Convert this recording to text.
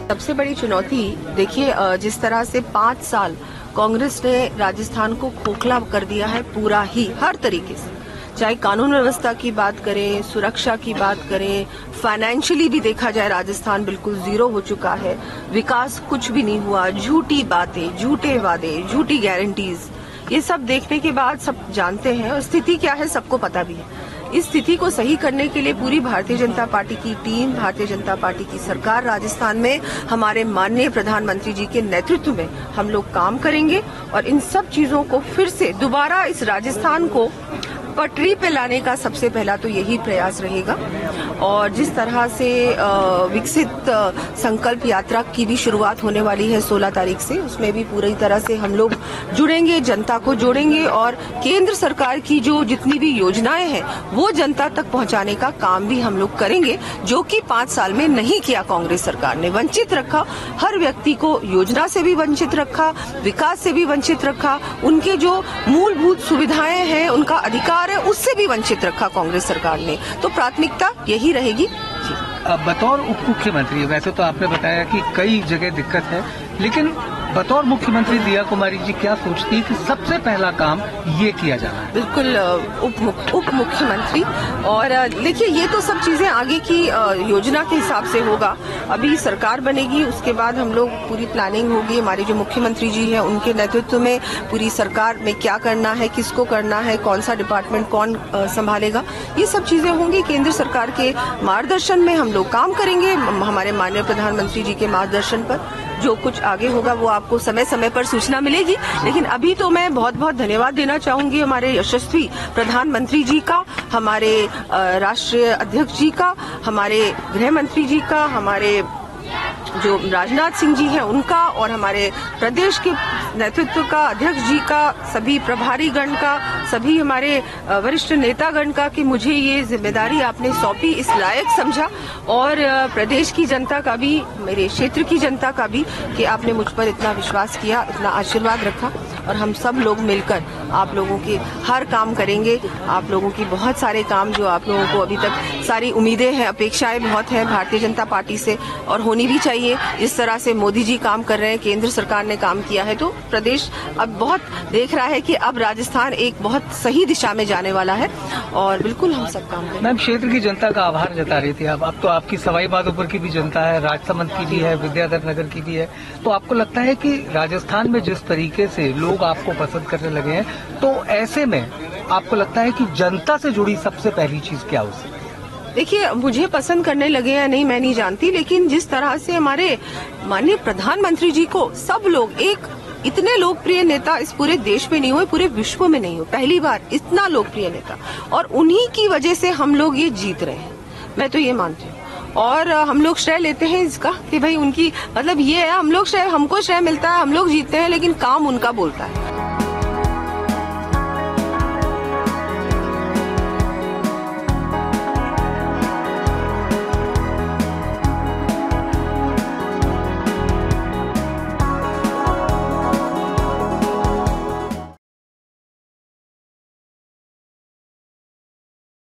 सबसे बड़ी चुनौती देखिए, जिस तरह से 5 साल कांग्रेस ने राजस्थान को खोखला कर दिया है पूरा ही, हर तरीके से, चाहे कानून व्यवस्था की बात करें, सुरक्षा की बात करें, फाइनेंशियली भी देखा जाए राजस्थान बिल्कुल जीरो हो चुका है। विकास कुछ भी नहीं हुआ, झूठी बातें, झूठे वादे, झूठी गारंटीज, ये सब देखने के बाद सब जानते हैं और स्थिति क्या है सबको पता भी है। इस स्थिति को सही करने के लिए पूरी भारतीय जनता पार्टी की टीम, भारतीय जनता पार्टी की सरकार राजस्थान में हमारे माननीय प्रधानमंत्री जी के नेतृत्व में हम लोग काम करेंगे और इन सब चीजों को फिर से दोबारा इस राजस्थान को पटरी पे लाने का सबसे पहला तो यही प्रयास रहेगा। और जिस तरह से विकसित संकल्प यात्रा की भी शुरुआत होने वाली है 16 तारीख से, उसमें भी पूरी तरह से हम लोग जुड़ेंगे, जनता को जोड़ेंगे और केंद्र सरकार की जो जितनी भी योजनाएं हैं वो जनता तक पहुंचाने का काम भी हम लोग करेंगे, जो कि 5 साल में नहीं किया कांग्रेस सरकार ने। वंचित रखा, हर व्यक्ति को योजना से भी वंचित रखा, विकास से भी वंचित रखा, उनके जो मूलभूत सुविधाएं हैं, उनका अधिकार है, उससे भी वंचित रखा कांग्रेस सरकार ने। तो प्राथमिकता यही रहेगी। बतौर उप मुख्यमंत्री, वैसे तो आपने बताया कि कई जगह दिक्कत है, लेकिन बतौर मुख्यमंत्री दिया कुमारी जी क्या सोचती है कि सबसे पहला काम ये किया जाना है? बिल्कुल उप मुख्यमंत्री, और देखिए ये तो सब चीजें आगे की योजना के हिसाब से होगा। अभी सरकार बनेगी, उसके बाद हम लोग पूरी प्लानिंग होगी, हमारे जो मुख्यमंत्री जी हैं उनके नेतृत्व में पूरी सरकार में क्या करना है, किसको करना है, कौन सा डिपार्टमेंट कौन संभालेगा, ये सब चीजें होंगी। केंद्र सरकार के मार्गदर्शन में हम लोग काम करेंगे, हमारे माननीय प्रधानमंत्री जी के मार्गदर्शन पर। जो कुछ आगे होगा वो आपको समय समय पर सूचना मिलेगी। लेकिन अभी तो मैं बहुत बहुत धन्यवाद देना चाहूंगी हमारे यशस्वी प्रधानमंत्री जी का, हमारे राष्ट्रीय अध्यक्ष जी का, हमारे गृह मंत्री जी का, हमारे जो राजनाथ सिंह जी हैं उनका, और हमारे प्रदेश के नेतृत्व का, अध्यक्ष जी का, सभी प्रभारी गण का, सभी हमारे वरिष्ठ नेतागण का कि मुझे ये जिम्मेदारी आपने सौंपी, इस लायक समझा, और प्रदेश की जनता का भी, मेरे क्षेत्र की जनता का भी, कि आपने मुझ पर इतना विश्वास किया, इतना आशीर्वाद रखा, और हम सब लोग मिलकर आप लोगों के हर काम करेंगे। आप लोगों की बहुत सारे काम जो आप लोगों को अभी तक सारी उम्मीदें हैं, अपेक्षाएं बहुत हैं भारतीय जनता पार्टी से, और होनी भी चाहिए। जिस तरह से मोदी जी काम कर रहे हैं, केंद्र सरकार ने काम किया है, तो प्रदेश अब बहुत देख रहा है कि अब राजस्थान एक बहुत सही दिशा में जाने वाला है, और बिल्कुल हम सब काम करेंगे। मैम, क्षेत्र की जनता का आभार जता रही थी अब तो आपकी सवाई माधोपुर की भी जनता है, राजसमंद की भी है, विद्याधर नगर की भी है, तो आपको लगता है कि राजस्थान में जिस तरीके से लोग आपको पसंद करने लगे हैं, तो ऐसे में आपको लगता है कि जनता से जुड़ी सबसे पहली चीज क्या हो सकती है? देखिए, मुझे पसंद करने लगे या नहीं मैं नहीं जानती, लेकिन जिस तरह से हमारे माननीय प्रधानमंत्री जी को सब लोग, एक इतने लोकप्रिय नेता इस पूरे देश में नहीं हुए, पूरे विश्व में नहीं हुए, पहली बार इतना लोकप्रिय नेता, और उन्हीं की वजह से हम लोग ये जीत रहे हैं, मैं तो ये मानती हूँ। और हम लोग श्रेय लेते हैं इसका कि भाई उनकी, मतलब ये है, हम लोग श्रेय, हमको श्रेय मिलता है, हम लोग जीतते हैं, लेकिन काम उनका बोलता है।